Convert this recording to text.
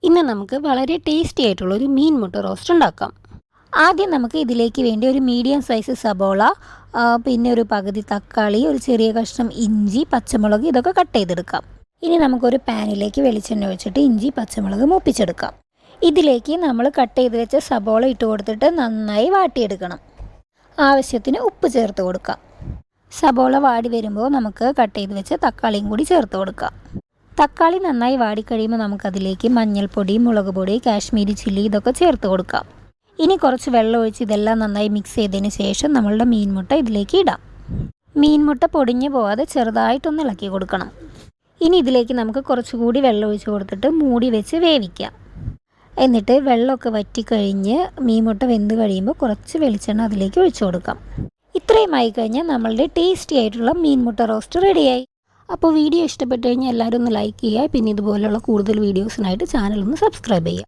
ഇന്ന് നമുക്ക് വളരെ ടേസ്റ്റി ആയിട്ടുള്ളൊരു മീൻ മുട്ട റോസ്റ്റ് ഉണ്ടാക്കാം. ആദ്യം നമുക്ക് ഇതിലേക്ക് വേണ്ടി ഒരു മീഡിയം സൈസ് സബോള, പിന്നെ ഒരു പകുതി തക്കാളി, ഒരു ചെറിയ കഷ്ണം ഇഞ്ചി, പച്ചമുളക് ഇതൊക്കെ കട്ട് ചെയ്തെടുക്കാം. ഇനി നമുക്കൊരു പാനിലേക്ക് വെളിച്ചെണ്ണ ഒഴിച്ചിട്ട് ഇഞ്ചി പച്ചമുളക് മൂപ്പിച്ചെടുക്കാം. ഇതിലേക്ക് നമ്മൾ കട്ട് ചെയ്ത് വെച്ച സബോള ഇട്ട് കൊടുത്തിട്ട് നന്നായി വാട്ടിയെടുക്കണം. ആവശ്യത്തിന് ഉപ്പ് ചേർത്ത് കൊടുക്കാം. സബോള വാടി വരുമ്പോൾ നമുക്ക് കട്ട് ചെയ്ത് വെച്ച തക്കാളിയും കൂടി ചേർത്ത് കൊടുക്കാം. തക്കാളി നന്നായി വാടിക്കഴിയുമ്പോൾ നമുക്കതിലേക്ക് മഞ്ഞൾപ്പൊടി, മുളക് പൊടി, കാശ്മീരി ചില്ലി ഇതൊക്കെ ചേർത്ത് കൊടുക്കാം. ഇനി കുറച്ച് വെള്ളം ഒഴിച്ച് ഇതെല്ലാം നന്നായി മിക്സ് ചെയ്തതിന് ശേഷം നമ്മളുടെ മീൻമുട്ട ഇതിലേക്ക് ഇടാം. മീൻമുട്ട പൊടിഞ്ഞു പോവാതെ ചെറുതായിട്ടൊന്ന് ഇളക്കി കൊടുക്കണം. ഇനി ഇതിലേക്ക് നമുക്ക് കുറച്ചുകൂടി വെള്ളം ഒഴിച്ച് കൊടുത്തിട്ട് മൂടി വെച്ച് വേവിക്കാം. എന്നിട്ട് വെള്ളമൊക്കെ വറ്റിക്കഴിഞ്ഞ് മീൻമുട്ട വെന്ത് കഴിയുമ്പോൾ കുറച്ച് വെളിച്ചെണ്ണ അതിലേക്ക് ഒഴിച്ചു കൊടുക്കാം. ഇത്രയും ആയി കഴിഞ്ഞാൽ നമ്മളുടെ ടേസ്റ്റി ആയിട്ടുള്ള മീൻമുട്ട റോസ്റ്റ് റെഡിയായി. അപ്പോൾ വീഡിയോ ഇഷ്ടപ്പെട്ട് കഴിഞ്ഞാൽ എല്ലാവരും ഒന്ന് ലൈക്ക് ചെയ്യുക. പിന്നെ ഇതുപോലെയുള്ള കൂടുതൽ വീഡിയോസിനായിട്ട് ചാനൽ ഒന്ന് സബ്സ്ക്രൈബ് ചെയ്യുക.